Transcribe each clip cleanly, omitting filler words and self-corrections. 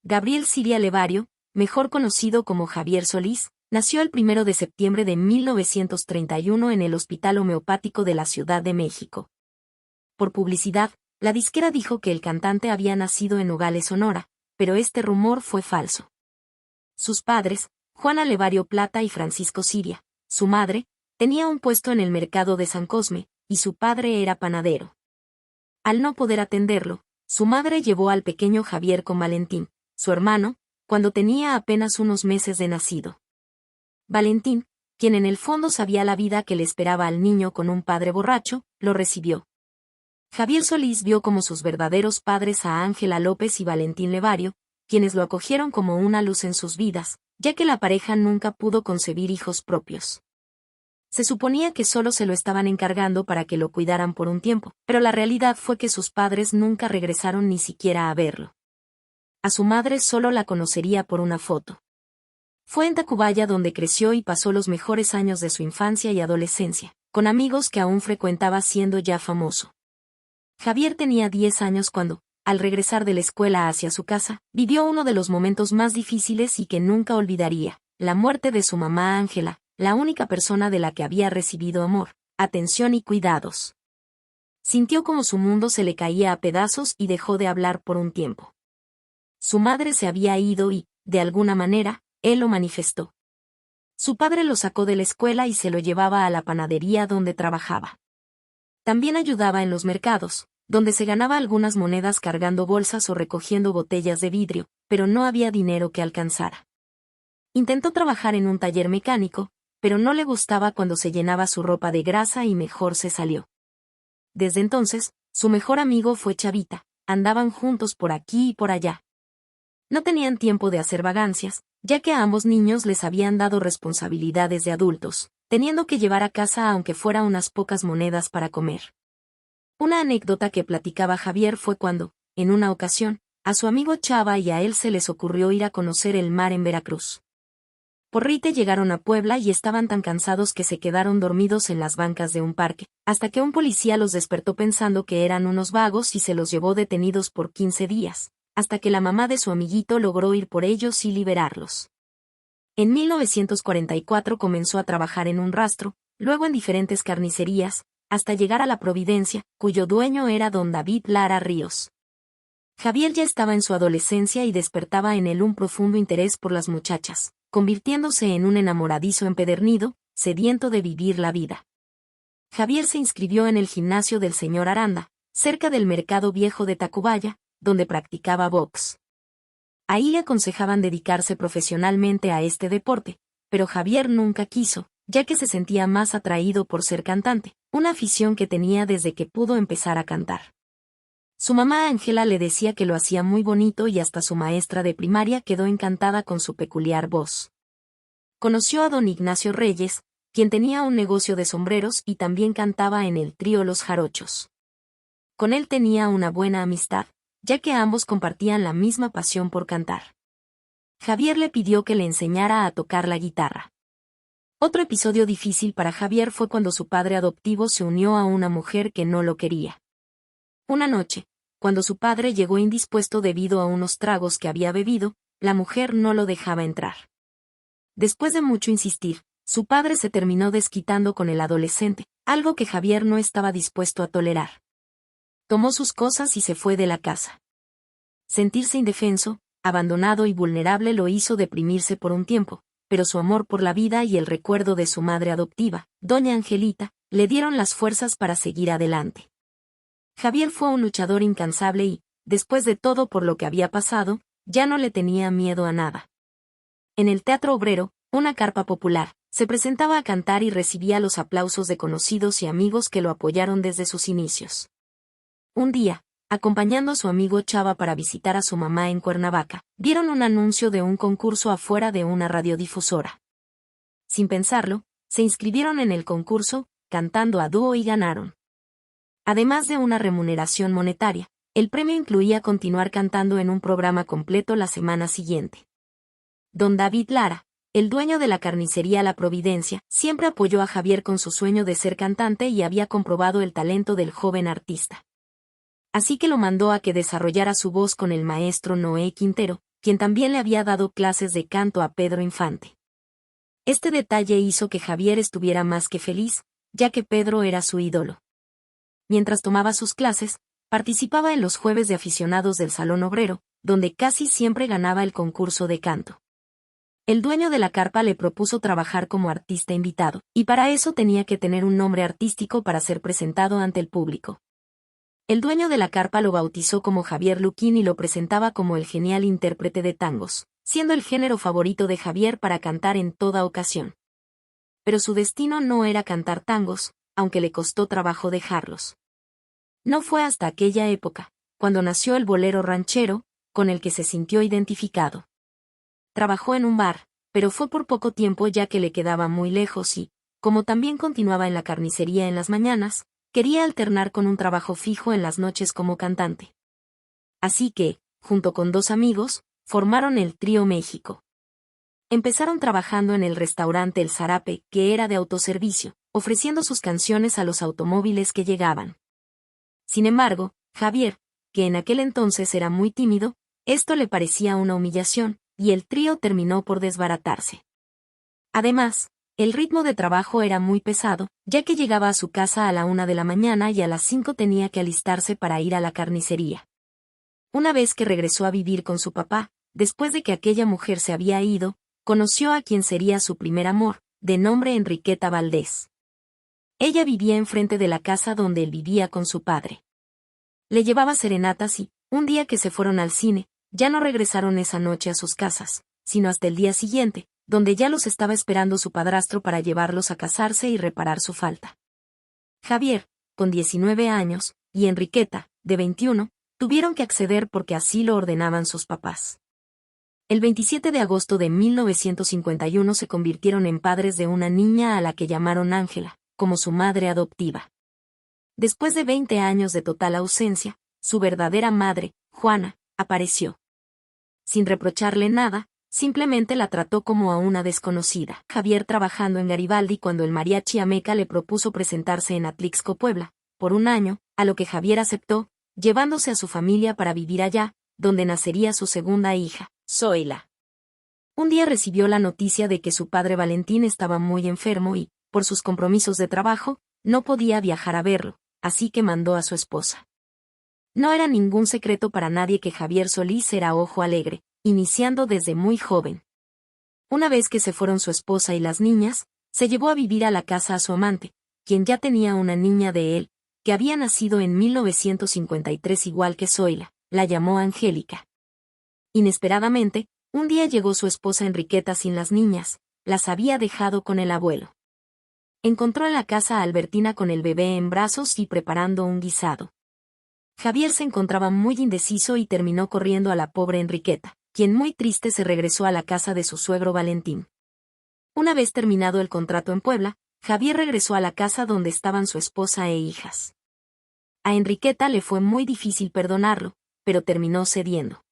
Gabriel Siria Levario, mejor conocido como Javier Solís, nació el 1 de septiembre de 1931 en el Hospital Homeopático de la Ciudad de México. Por publicidad, la disquera dijo que el cantante había nacido en Nogales, Sonora, pero este rumor fue falso. Sus padres, Juana Levario Plata y Francisco Siria, su madre, tenía un puesto en el mercado de San Cosme, y su padre era panadero. Al no poder atenderlo, su madre llevó al pequeño Javier con Valentín, su hermano, cuando tenía apenas unos meses de nacido. Valentín, quien en el fondo sabía la vida que le esperaba al niño con un padre borracho, lo recibió. Javier Solís vio como sus verdaderos padres a Ángela López y Valentín Levario, quienes lo acogieron como una luz en sus vidas, ya que la pareja nunca pudo concebir hijos propios. Se suponía que solo se lo estaban encargando para que lo cuidaran por un tiempo, pero la realidad fue que sus padres nunca regresaron ni siquiera a verlo. A su madre solo la conocería por una foto. Fue en Tacubaya donde creció y pasó los mejores años de su infancia y adolescencia, con amigos que aún frecuentaba siendo ya famoso. Javier tenía 10 años cuando, al regresar de la escuela hacia su casa, vivió uno de los momentos más difíciles y que nunca olvidaría, la muerte de su mamá Ángela, la única persona de la que había recibido amor, atención y cuidados. Sintió como su mundo se le caía a pedazos y dejó de hablar por un tiempo. Su madre se había ido y, de alguna manera, él lo manifestó. Su padre lo sacó de la escuela y se lo llevaba a la panadería donde trabajaba. También ayudaba en los mercados, donde se ganaba algunas monedas cargando bolsas o recogiendo botellas de vidrio, pero no había dinero que alcanzara. Intentó trabajar en un taller mecánico, pero no le gustaba cuando se llenaba su ropa de grasa y mejor se salió. Desde entonces, su mejor amigo fue Chavita, andaban juntos por aquí y por allá. No tenían tiempo de hacer vagancias, ya que a ambos niños les habían dado responsabilidades de adultos, teniendo que llevar a casa aunque fuera unas pocas monedas para comer. Una anécdota que platicaba Javier fue cuando, en una ocasión, a su amigo Chava y a él se les ocurrió ir a conocer el mar en Veracruz. Por Rite llegaron a Puebla y estaban tan cansados que se quedaron dormidos en las bancas de un parque, hasta que un policía los despertó pensando que eran unos vagos y se los llevó detenidos por 15 días, hasta que la mamá de su amiguito logró ir por ellos y liberarlos. En 1944 comenzó a trabajar en un rastro, luego en diferentes carnicerías, hasta llegar a La Providencia, cuyo dueño era don David Lara Ríos. Javier ya estaba en su adolescencia y despertaba en él un profundo interés por las muchachas, convirtiéndose en un enamoradizo empedernido, sediento de vivir la vida. Javier se inscribió en el gimnasio del señor Aranda, cerca del Mercado Viejo de Tacubaya, donde practicaba box. Ahí le aconsejaban dedicarse profesionalmente a este deporte, pero Javier nunca quiso, ya que se sentía más atraído por ser cantante, una afición que tenía desde que pudo empezar a cantar. Su mamá Ángela le decía que lo hacía muy bonito y hasta su maestra de primaria quedó encantada con su peculiar voz. Conoció a don Ignacio Reyes, quien tenía un negocio de sombreros y también cantaba en el trío Los Jarochos. Con él tenía una buena amistad, ya que ambos compartían la misma pasión por cantar. Javier le pidió que le enseñara a tocar la guitarra. Otro episodio difícil para Javier fue cuando su padre adoptivo se unió a una mujer que no lo quería. Una noche, cuando su padre llegó indispuesto debido a unos tragos que había bebido, la mujer no lo dejaba entrar. Después de mucho insistir, su padre se terminó desquitando con el adolescente, algo que Javier no estaba dispuesto a tolerar. Tomó sus cosas y se fue de la casa. Sentirse indefenso, abandonado y vulnerable lo hizo deprimirse por un tiempo, pero su amor por la vida y el recuerdo de su madre adoptiva, doña Angelita, le dieron las fuerzas para seguir adelante. Javier fue un luchador incansable y, después de todo por lo que había pasado, ya no le tenía miedo a nada. En el Teatro Obrero, una carpa popular, se presentaba a cantar y recibía los aplausos de conocidos y amigos que lo apoyaron desde sus inicios. Un día, acompañando a su amigo Chava para visitar a su mamá en Cuernavaca, vieron un anuncio de un concurso afuera de una radiodifusora. Sin pensarlo, se inscribieron en el concurso, cantando a dúo y ganaron. Además de una remuneración monetaria, el premio incluía continuar cantando en un programa completo la semana siguiente. Don David Lara, el dueño de la carnicería La Providencia, siempre apoyó a Javier con su sueño de ser cantante y había comprobado el talento del joven artista. Así que lo mandó a que desarrollara su voz con el maestro Noé Quintero, quien también le había dado clases de canto a Pedro Infante. Este detalle hizo que Javier estuviera más que feliz, ya que Pedro era su ídolo. Mientras tomaba sus clases, participaba en los jueves de aficionados del Salón Obrero, donde casi siempre ganaba el concurso de canto. El dueño de la carpa le propuso trabajar como artista invitado, y para eso tenía que tener un nombre artístico para ser presentado ante el público. El dueño de la carpa lo bautizó como Javier Luquín y lo presentaba como el genial intérprete de tangos, siendo el género favorito de Javier para cantar en toda ocasión. Pero su destino no era cantar tangos, aunque le costó trabajo dejarlos. No fue hasta aquella época, cuando nació el bolero ranchero, con el que se sintió identificado. Trabajó en un bar, pero fue por poco tiempo ya que le quedaba muy lejos y, como también continuaba en la carnicería en las mañanas, quería alternar con un trabajo fijo en las noches como cantante. Así que, junto con 2 amigos, formaron el Trío México. Empezaron trabajando en el restaurante El Zarape, que era de autoservicio, ofreciendo sus canciones a los automóviles que llegaban. Sin embargo, Javier, que en aquel entonces era muy tímido, esto le parecía una humillación, y el trío terminó por desbaratarse. Además, el ritmo de trabajo era muy pesado, ya que llegaba a su casa a la 1 de la mañana y a las 5 tenía que alistarse para ir a la carnicería. Una vez que regresó a vivir con su papá, después de que aquella mujer se había ido, conoció a quien sería su primer amor, de nombre Enriqueta Valdés. Ella vivía enfrente de la casa donde él vivía con su padre. Le llevaba serenatas y, un día que se fueron al cine, ya no regresaron esa noche a sus casas, sino hasta el día siguiente, donde ya los estaba esperando su padrastro para llevarlos a casarse y reparar su falta. Javier, con 19 años, y Enriqueta, de 21, tuvieron que acceder porque así lo ordenaban sus papás. El 27 de agosto de 1951 se convirtieron en padres de una niña a la que llamaron Ángela, como su madre adoptiva. Después de 20 años de total ausencia, su verdadera madre, Juana, apareció. Sin reprocharle nada, simplemente la trató como a una desconocida. Javier trabajando en Garibaldi cuando el mariachi Ameca le propuso presentarse en Atlixco, Puebla, por un año, a lo que Javier aceptó, llevándose a su familia para vivir allá, donde nacería su segunda hija, Zoila. Un día recibió la noticia de que su padre Valentín estaba muy enfermo y, por sus compromisos de trabajo, no podía viajar a verlo, así que mandó a su esposa. No era ningún secreto para nadie que Javier Solís era ojo alegre, iniciando desde muy joven. Una vez que se fueron su esposa y las niñas, se llevó a vivir a la casa a su amante, quien ya tenía una niña de él, que había nacido en 1953 igual que Zoila, la llamó Angélica. Inesperadamente, un día llegó su esposa Enriqueta sin las niñas, las había dejado con el abuelo. Encontró en la casa a Albertina con el bebé en brazos y preparando un guisado. Javier se encontraba muy indeciso y terminó corriendo a la pobre Enriqueta, quien muy triste se regresó a la casa de su suegro Valentín. Una vez terminado el contrato en Puebla, Javier regresó a la casa donde estaban su esposa e hijas. A Enriqueta le fue muy difícil perdonarlo, pero terminó cediendo.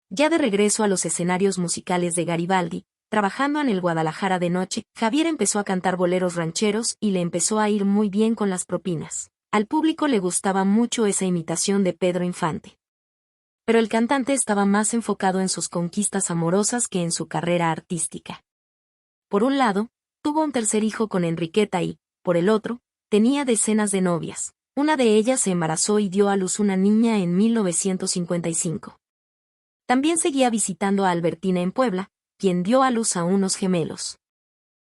Ya de regreso a los escenarios musicales de Garibaldi, trabajando en el Guadalajara de noche, Javier empezó a cantar boleros rancheros y le empezó a ir muy bien con las propinas. Al público le gustaba mucho esa imitación de Pedro Infante. Pero el cantante estaba más enfocado en sus conquistas amorosas que en su carrera artística. Por un lado, tuvo un tercer hijo con Enriqueta y, por el otro, tenía decenas de novias. Una de ellas se embarazó y dio a luz una niña en 1955. También seguía visitando a Albertina en Puebla, quien dio a luz a unos gemelos.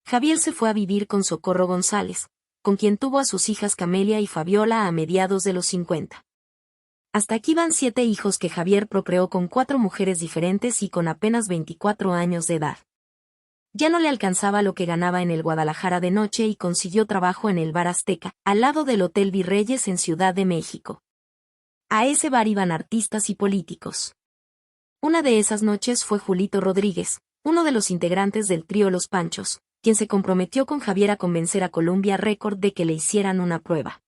Javier se fue a vivir con Socorro González, con quien tuvo a sus hijas Camelia y Fabiola a mediados de los 50. Hasta aquí van 7 hijos que Javier procreó con 4 mujeres diferentes y con apenas 24 años de edad. Ya no le alcanzaba lo que ganaba en el Guadalajara de noche y consiguió trabajo en el Bar Azteca, al lado del Hotel Virreyes en Ciudad de México. A ese bar iban artistas y políticos. Una de esas noches fue Julito Rodríguez, uno de los integrantes del trío Los Panchos, quien se comprometió con Javier a convencer a Columbia Record de que le hicieran una prueba.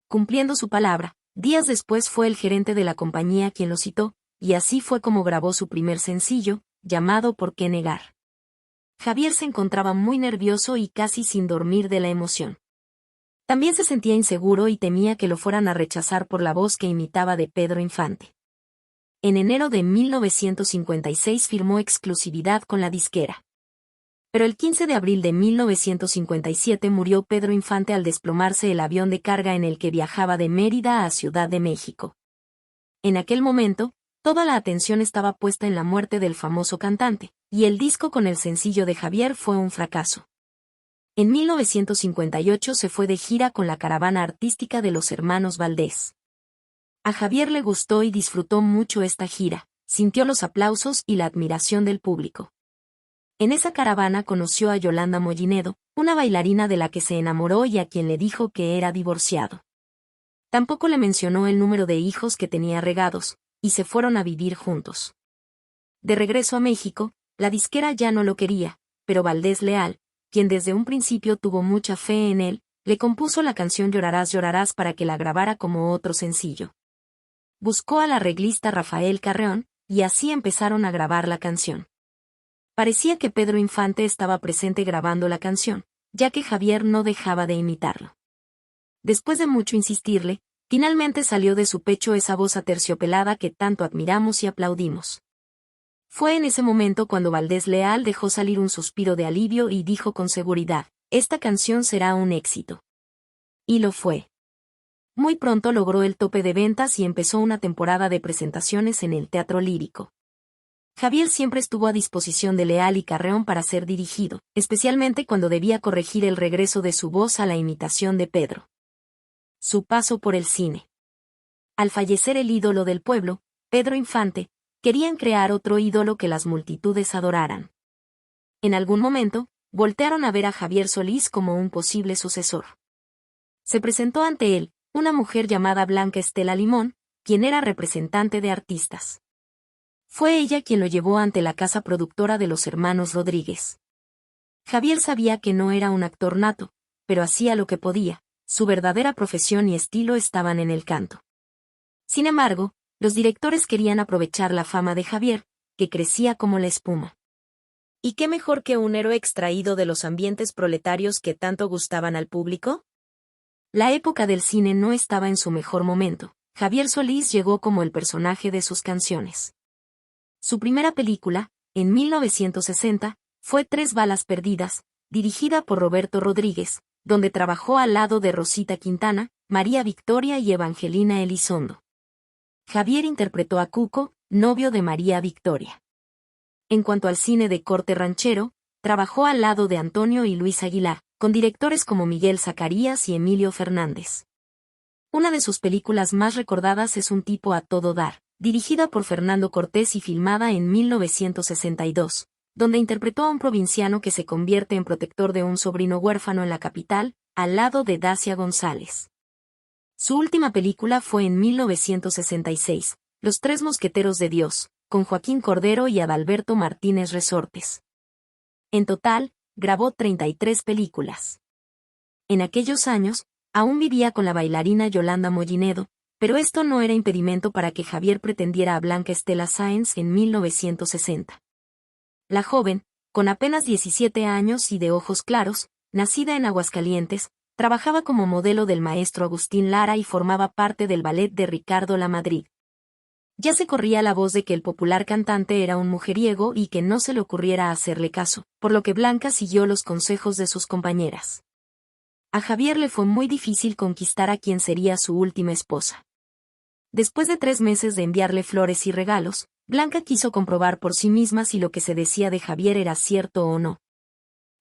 Cumpliendo su palabra, días después fue el gerente de la compañía quien lo citó, y así fue como grabó su primer sencillo, llamado ¿Por qué negar? Javier se encontraba muy nervioso y casi sin dormir de la emoción. También se sentía inseguro y temía que lo fueran a rechazar por la voz que imitaba de Pedro Infante. En enero de 1956 firmó exclusividad con la disquera. Pero el 15 de abril de 1957 murió Pedro Infante al desplomarse el avión de carga en el que viajaba de Mérida a Ciudad de México. En aquel momento, toda la atención estaba puesta en la muerte del famoso cantante, y el disco con el sencillo de Javier fue un fracaso. En 1958 se fue de gira con la caravana artística de los hermanos Valdés. A Javier le gustó y disfrutó mucho esta gira, sintió los aplausos y la admiración del público. En esa caravana conoció a Yolanda Mollinedo, una bailarina de la que se enamoró y a quien le dijo que era divorciado. Tampoco le mencionó el número de hijos que tenía regados, y se fueron a vivir juntos. De regreso a México, la disquera ya no lo quería, pero Valdés Leal, quien desde un principio tuvo mucha fe en él, le compuso la canción Llorarás, llorarás para que la grabara como otro sencillo. Buscó al arreglista Rafael Carreón, y así empezaron a grabar la canción. Parecía que Pedro Infante estaba presente grabando la canción, ya que Javier no dejaba de imitarlo. Después de mucho insistirle, finalmente salió de su pecho esa voz aterciopelada que tanto admiramos y aplaudimos. Fue en ese momento cuando Valdés Leal dejó salir un suspiro de alivio y dijo con seguridad, esta canción será un éxito. Y lo fue. Muy pronto logró el tope de ventas y empezó una temporada de presentaciones en el Teatro Lírico. Javier siempre estuvo a disposición de Leal y Carreón para ser dirigido, especialmente cuando debía corregir el regreso de su voz a la imitación de Pedro. Su paso por el cine. Al fallecer el ídolo del pueblo, Pedro Infante, querían crear otro ídolo que las multitudes adoraran. En algún momento, voltearon a ver a Javier Solís como un posible sucesor. Se presentó ante él, una mujer llamada Blanca Estela Limón, quien era representante de artistas. Fue ella quien lo llevó ante la casa productora de los hermanos Rodríguez. Javier sabía que no era un actor nato, pero hacía lo que podía, su verdadera profesión y estilo estaban en el canto. Sin embargo, los directores querían aprovechar la fama de Javier, que crecía como la espuma. ¿Y qué mejor que un héroe extraído de los ambientes proletarios que tanto gustaban al público? La época del cine no estaba en su mejor momento. Javier Solís llegó como el personaje de sus canciones. Su primera película, en 1960, fue Tres balas perdidas, dirigida por Roberto Rodríguez, donde trabajó al lado de Rosita Quintana, María Victoria y Evangelina Elizondo. Javier interpretó a Cuco, novio de María Victoria. En cuanto al cine de corte ranchero, trabajó al lado de Antonio y Luis Aguilar, con directores como Miguel Zacarías y Emilio Fernández. Una de sus películas más recordadas es Un tipo a todo dar, dirigida por Fernando Cortés y filmada en 1962, donde interpretó a un provinciano que se convierte en protector de un sobrino huérfano en la capital, al lado de Dacia González. Su última película fue en 1966, Los Tres Mosqueteros de Dios, con Joaquín Cordero y Adalberto Martínez Resortes. En total, grabó 33 películas. En aquellos años, aún vivía con la bailarina Yolanda Mollinedo, pero esto no era impedimento para que Javier pretendiera a Blanca Estela Sáenz en 1960. La joven, con apenas 17 años y de ojos claros, nacida en Aguascalientes, trabajaba como modelo del maestro Agustín Lara y formaba parte del ballet de Ricardo Lamadrid. Ya se corría la voz de que el popular cantante era un mujeriego y que no se le ocurriera hacerle caso, por lo que Blanca siguió los consejos de sus compañeras. A Javier le fue muy difícil conquistar a quien sería su última esposa. Después de 3 meses de enviarle flores y regalos, Blanca quiso comprobar por sí misma si lo que se decía de Javier era cierto o no.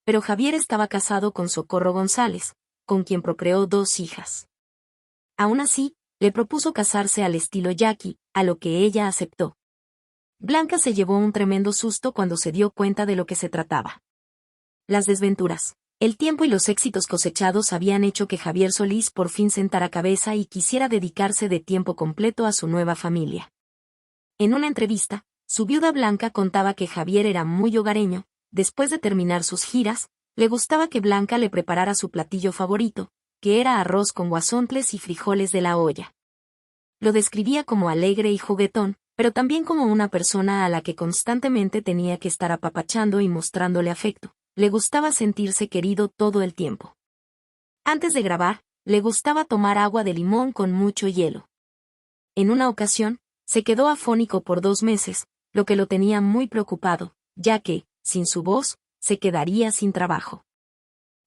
Pero Javier estaba casado con Socorro González, con quien procreó 2 hijas. Aún así, le propuso casarse al estilo Jackie, a lo que ella aceptó. Blanca se llevó un tremendo susto cuando se dio cuenta de lo que se trataba. Las desventuras, el tiempo y los éxitos cosechados habían hecho que Javier Solís por fin sentara cabeza y quisiera dedicarse de tiempo completo a su nueva familia. En una entrevista, su viuda Blanca contaba que Javier era muy hogareño, después de terminar sus giras, le gustaba que Blanca le preparara su platillo favorito, que era arroz con guasontles y frijoles de la olla. Lo describía como alegre y juguetón, pero también como una persona a la que constantemente tenía que estar apapachando y mostrándole afecto. Le gustaba sentirse querido todo el tiempo. Antes de grabar, le gustaba tomar agua de limón con mucho hielo. En una ocasión, Se quedó afónico por 2 meses, lo que lo tenía muy preocupado, ya que, sin su voz, se quedaría sin trabajo.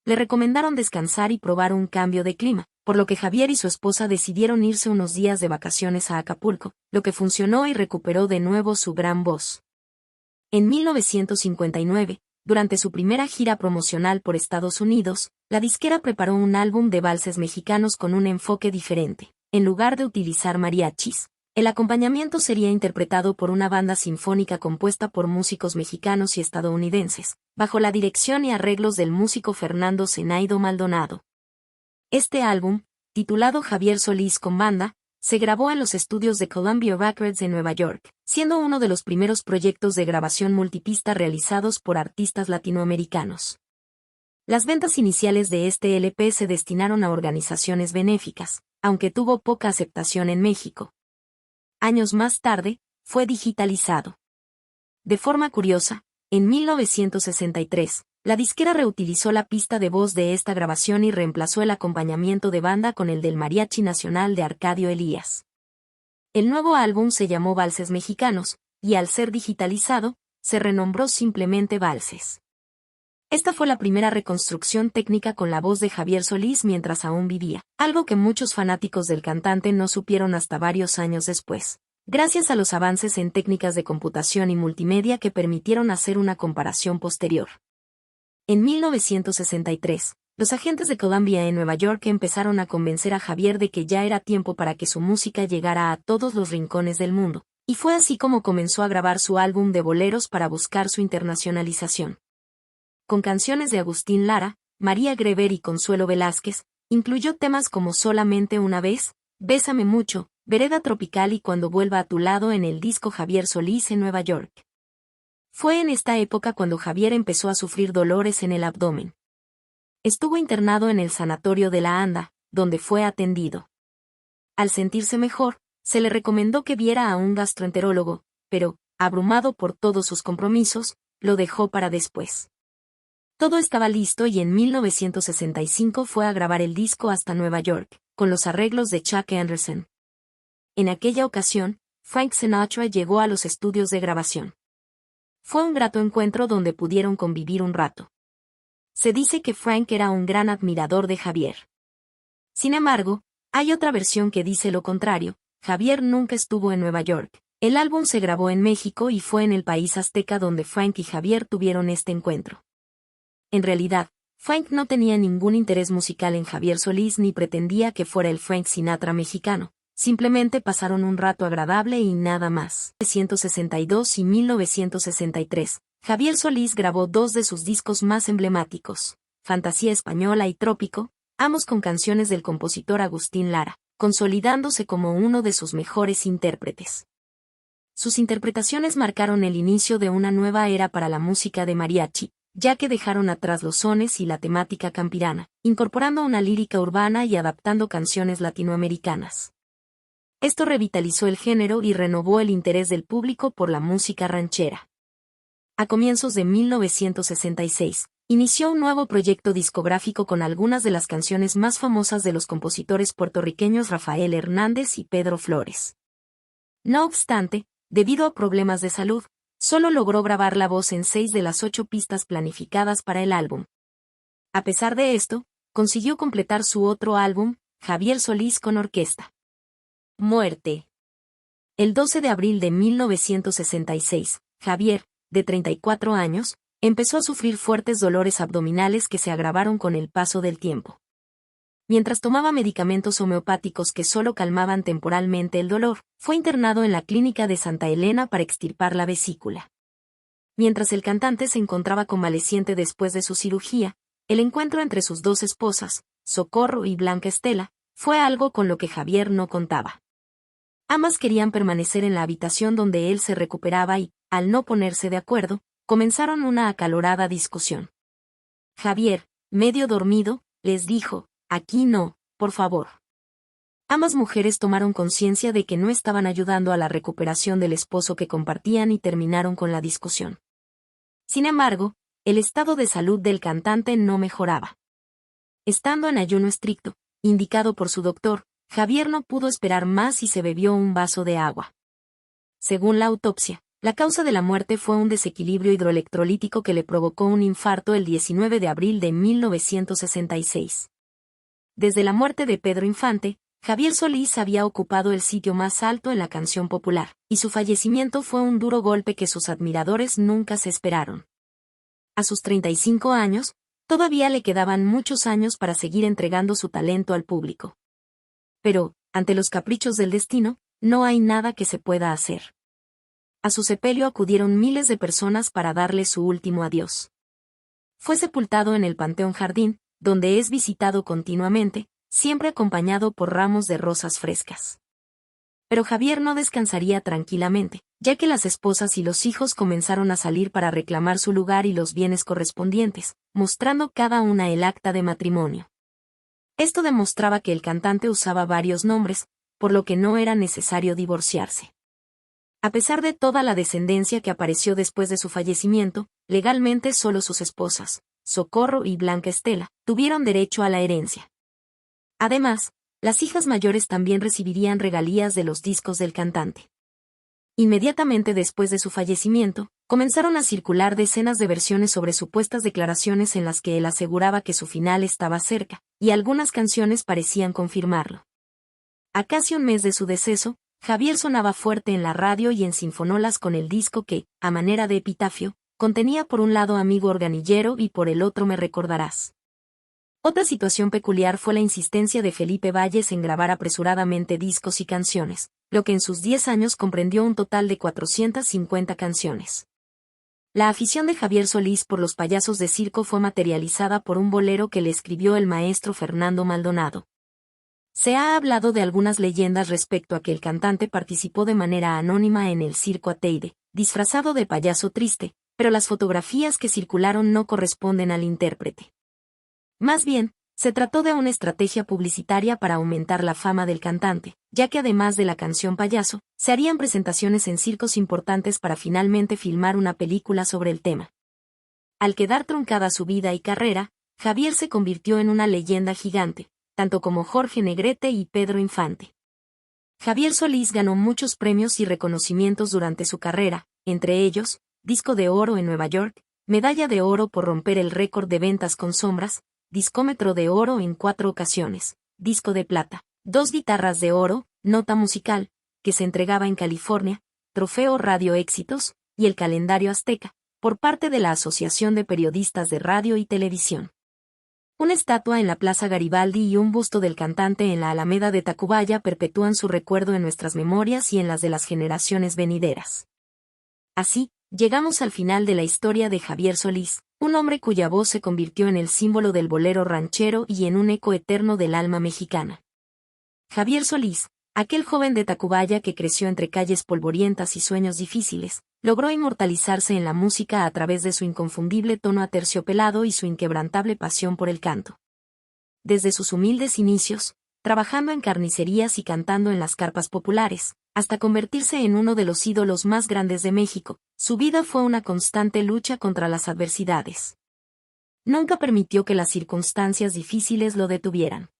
Le recomendaron descansar y probar un cambio de clima, por lo que Javier y su esposa decidieron irse unos días de vacaciones a Acapulco, lo que funcionó y recuperó de nuevo su gran voz. En 1959, durante su primera gira promocional por Estados Unidos, la disquera preparó un álbum de valses mexicanos con un enfoque diferente. En lugar de utilizar mariachis, el acompañamiento sería interpretado por una banda sinfónica compuesta por músicos mexicanos y estadounidenses, bajo la dirección y arreglos del músico Fernando Zenaido Maldonado. Este álbum, titulado Javier Solís con Banda, se grabó en los estudios de Columbia Records en Nueva York, siendo uno de los primeros proyectos de grabación multipista realizados por artistas latinoamericanos. Las ventas iniciales de este LP se destinaron a organizaciones benéficas, aunque tuvo poca aceptación en México. Años más tarde, fue digitalizado. De forma curiosa, en 1963, la disquera reutilizó la pista de voz de esta grabación y reemplazó el acompañamiento de banda con el del Mariachi Nacional de Arcadio Elías. El nuevo álbum se llamó Valses Mexicanos, y al ser digitalizado, se renombró simplemente Valses. Esta fue la primera reconstrucción técnica con la voz de Javier Solís mientras aún vivía, algo que muchos fanáticos del cantante no supieron hasta varios años después, gracias a los avances en técnicas de computación y multimedia que permitieron hacer una comparación posterior. En 1963, los agentes de Columbia en Nueva York empezaron a convencer a Javier de que ya era tiempo para que su música llegara a todos los rincones del mundo, y fue así como comenzó a grabar su álbum de boleros para buscar su internacionalización. Con canciones de Agustín Lara, María Greber y Consuelo Velázquez, incluyó temas como Solamente una vez, Bésame mucho, Vereda Tropical y Cuando vuelva a tu lado en el disco Javier Solís en Nueva York. Fue en esta época cuando Javier empezó a sufrir dolores en el abdomen. Estuvo internado en el Sanatorio de la Anda, donde fue atendido. Al sentirse mejor, se le recomendó que viera a un gastroenterólogo, pero, abrumado por todos sus compromisos, lo dejó para después. Todo estaba listo y en 1965 fue a grabar el disco hasta Nueva York, con los arreglos de Chuck Anderson. En aquella ocasión, Frank Sinatra llegó a los estudios de grabación. Fue un grato encuentro donde pudieron convivir un rato. Se dice que Frank era un gran admirador de Javier. Sin embargo, hay otra versión que dice lo contrario. Javier nunca estuvo en Nueva York. El álbum se grabó en México y fue en el país azteca donde Frank y Javier tuvieron este encuentro. En realidad, Frank no tenía ningún interés musical en Javier Solís ni pretendía que fuera el Frank Sinatra mexicano. Simplemente pasaron un rato agradable y nada más. En 1962 y 1963, Javier Solís grabó 2 de sus discos más emblemáticos, Fantasía Española y Trópico, ambos con canciones del compositor Agustín Lara, consolidándose como uno de sus mejores intérpretes. Sus interpretaciones marcaron el inicio de una nueva era para la música de mariachi, ya que dejaron atrás los sones y la temática campirana, incorporando una lírica urbana y adaptando canciones latinoamericanas. Esto revitalizó el género y renovó el interés del público por la música ranchera. A comienzos de 1966, inició un nuevo proyecto discográfico con algunas de las canciones más famosas de los compositores puertorriqueños Rafael Hernández y Pedro Flores. No obstante, debido a problemas de salud, solo logró grabar la voz en 6 de las 8 pistas planificadas para el álbum. A pesar de esto, consiguió completar su otro álbum, Javier Solís con orquesta. Muerte. El 12 de abril de 1966, Javier, de 34 años, empezó a sufrir fuertes dolores abdominales que se agravaron con el paso del tiempo. Mientras tomaba medicamentos homeopáticos que solo calmaban temporalmente el dolor, fue internado en la clínica de Santa Elena para extirpar la vesícula. Mientras el cantante se encontraba convaleciente después de su cirugía, el encuentro entre sus 2 esposas, Socorro y Blanca Estela, fue algo con lo que Javier no contaba. Ambas querían permanecer en la habitación donde él se recuperaba y, al no ponerse de acuerdo, comenzaron una acalorada discusión. Javier, medio dormido, les dijo, «Aquí no, por favor». Ambas mujeres tomaron conciencia de que no estaban ayudando a la recuperación del esposo que compartían y terminaron con la discusión. Sin embargo, el estado de salud del cantante no mejoraba. Estando en ayuno estricto, indicado por su doctor, Javier no pudo esperar más y se bebió un vaso de agua. Según la autopsia, la causa de la muerte fue un desequilibrio hidroelectrolítico que le provocó un infarto el 19 de abril de 1966. Desde la muerte de Pedro Infante, Javier Solís había ocupado el sitio más alto en la canción popular, y su fallecimiento fue un duro golpe que sus admiradores nunca se esperaron. A sus 35 años, todavía le quedaban muchos años para seguir entregando su talento al público. Pero, ante los caprichos del destino, no hay nada que se pueda hacer. A su sepelio acudieron miles de personas para darle su último adiós. Fue sepultado en el Panteón Jardín, donde es visitado continuamente, siempre acompañado por ramos de rosas frescas. Pero Javier no descansaría tranquilamente, ya que las esposas y los hijos comenzaron a salir para reclamar su lugar y los bienes correspondientes, mostrando cada una el acta de matrimonio. Esto demostraba que el cantante usaba varios nombres, por lo que no era necesario divorciarse. A pesar de toda la descendencia que apareció después de su fallecimiento, legalmente solo sus esposas, Socorro y Blanca Estela, tuvieron derecho a la herencia. Además, las hijas mayores también recibirían regalías de los discos del cantante. Inmediatamente después de su fallecimiento, comenzaron a circular decenas de versiones sobre supuestas declaraciones en las que él aseguraba que su final estaba cerca, y algunas canciones parecían confirmarlo. A casi un mes de su deceso, Javier sonaba fuerte en la radio y en sinfonolas con el disco que, a manera de epitafio, contenía por un lado Amigo Organillero y por el otro Me Recordarás. Otra situación peculiar fue la insistencia de Felipe Valles en grabar apresuradamente discos y canciones, lo que en sus 10 años comprendió un total de 450 canciones. La afición de Javier Solís por los payasos de circo fue materializada por un bolero que le escribió el maestro Fernando Maldonado. Se ha hablado de algunas leyendas respecto a que el cantante participó de manera anónima en el circo Ateide, disfrazado de payaso triste, pero las fotografías que circularon no corresponden al intérprete. Más bien, se trató de una estrategia publicitaria para aumentar la fama del cantante, ya que además de la canción Payaso, se harían presentaciones en circos importantes para finalmente filmar una película sobre el tema. Al quedar truncada su vida y carrera, Javier se convirtió en una leyenda gigante, tanto como Jorge Negrete y Pedro Infante. Javier Solís ganó muchos premios y reconocimientos durante su carrera, entre ellos, Disco de Oro en Nueva York, Medalla de Oro por romper el récord de ventas con Sombras, Discómetro de Oro en 4 ocasiones, Disco de Plata, 2 guitarras de oro, Nota Musical, que se entregaba en California, Trofeo Radio Éxitos, y el Calendario Azteca, por parte de la Asociación de Periodistas de Radio y Televisión. Una estatua en la Plaza Garibaldi y un busto del cantante en la Alameda de Tacubaya perpetúan su recuerdo en nuestras memorias y en las de las generaciones venideras. Así, llegamos al final de la historia de Javier Solís, un hombre cuya voz se convirtió en el símbolo del bolero ranchero y en un eco eterno del alma mexicana. Javier Solís, aquel joven de Tacubaya que creció entre calles polvorientas y sueños difíciles, logró inmortalizarse en la música a través de su inconfundible tono aterciopelado y su inquebrantable pasión por el canto. Desde sus humildes inicios, trabajando en carnicerías y cantando en las carpas populares, hasta convertirse en uno de los ídolos más grandes de México, su vida fue una constante lucha contra las adversidades. Nunca permitió que las circunstancias difíciles lo detuvieran.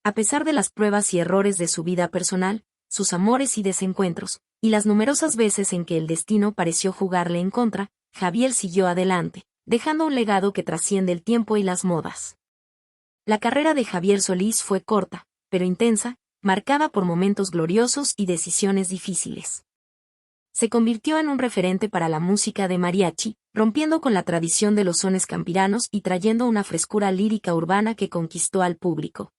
A pesar de las pruebas y errores de su vida personal, sus amores y desencuentros, y las numerosas veces en que el destino pareció jugarle en contra, Javier siguió adelante, dejando un legado que trasciende el tiempo y las modas. La carrera de Javier Solís fue corta, pero intensa, marcada por momentos gloriosos y decisiones difíciles. Se convirtió en un referente para la música de mariachi, rompiendo con la tradición de los sones campiranos y trayendo una frescura lírica urbana que conquistó al público.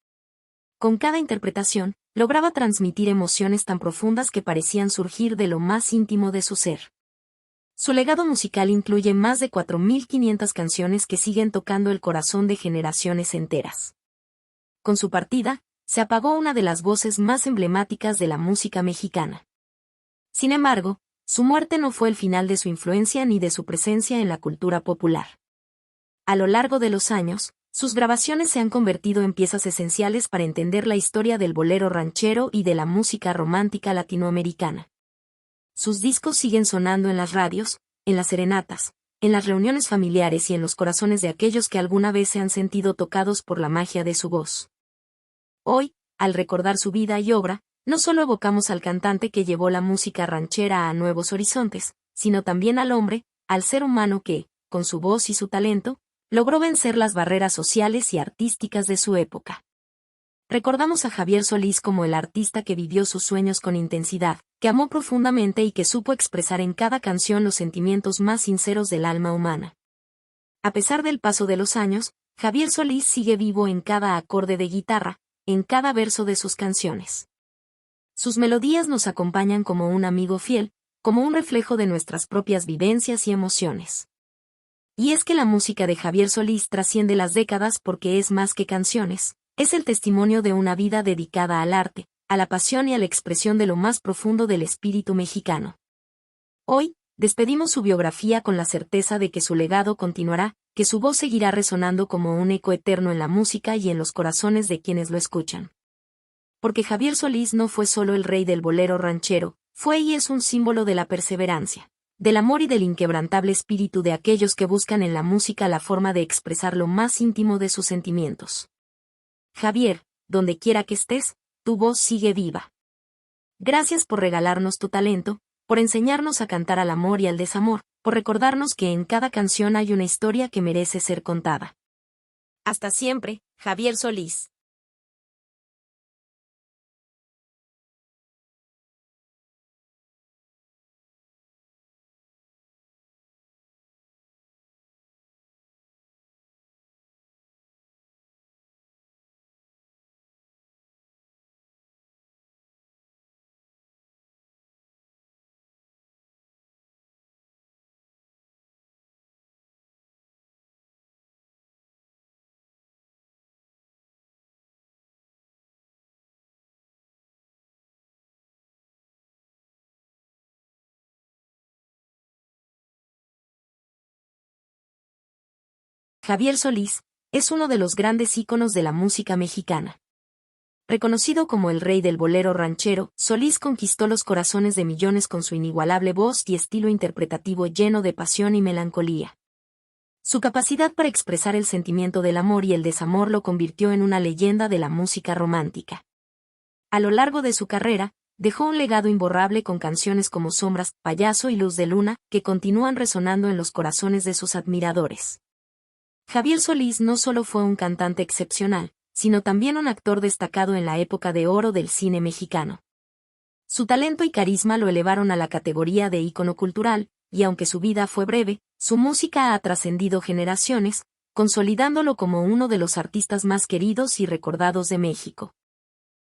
Con cada interpretación, lograba transmitir emociones tan profundas que parecían surgir de lo más íntimo de su ser. Su legado musical incluye más de 4.500 canciones que siguen tocando el corazón de generaciones enteras. Con su partida, se apagó una de las voces más emblemáticas de la música mexicana. Sin embargo, su muerte no fue el final de su influencia ni de su presencia en la cultura popular. A lo largo de los años, sus grabaciones se han convertido en piezas esenciales para entender la historia del bolero ranchero y de la música romántica latinoamericana. Sus discos siguen sonando en las radios, en las serenatas, en las reuniones familiares y en los corazones de aquellos que alguna vez se han sentido tocados por la magia de su voz. Hoy, al recordar su vida y obra, no solo evocamos al cantante que llevó la música ranchera a nuevos horizontes, sino también al hombre, al ser humano que, con su voz y su talento, logró vencer las barreras sociales y artísticas de su época. Recordamos a Javier Solís como el artista que vivió sus sueños con intensidad, que amó profundamente y que supo expresar en cada canción los sentimientos más sinceros del alma humana. A pesar del paso de los años, Javier Solís sigue vivo en cada acorde de guitarra, en cada verso de sus canciones. Sus melodías nos acompañan como un amigo fiel, como un reflejo de nuestras propias vivencias y emociones. Y es que la música de Javier Solís trasciende las décadas porque es más que canciones, es el testimonio de una vida dedicada al arte, a la pasión y a la expresión de lo más profundo del espíritu mexicano. Hoy, despedimos su biografía con la certeza de que su legado continuará, que su voz seguirá resonando como un eco eterno en la música y en los corazones de quienes lo escuchan. Porque Javier Solís no fue solo el rey del bolero ranchero, fue y es un símbolo de la perseverancia, del amor y del inquebrantable espíritu de aquellos que buscan en la música la forma de expresar lo más íntimo de sus sentimientos. Javier, donde quiera que estés, tu voz sigue viva. Gracias por regalarnos tu talento, por enseñarnos a cantar al amor y al desamor, por recordarnos que en cada canción hay una historia que merece ser contada. Hasta siempre, Javier Solís. Javier Solís es uno de los grandes íconos de la música mexicana. Reconocido como el rey del bolero ranchero, Solís conquistó los corazones de millones con su inigualable voz y estilo interpretativo lleno de pasión y melancolía. Su capacidad para expresar el sentimiento del amor y el desamor lo convirtió en una leyenda de la música romántica. A lo largo de su carrera, dejó un legado imborrable con canciones como Sombras, Payaso y Luz de Luna, que continúan resonando en los corazones de sus admiradores. Javier Solís no solo fue un cantante excepcional, sino también un actor destacado en la época de oro del cine mexicano. Su talento y carisma lo elevaron a la categoría de ícono cultural, y aunque su vida fue breve, su música ha trascendido generaciones, consolidándolo como uno de los artistas más queridos y recordados de México.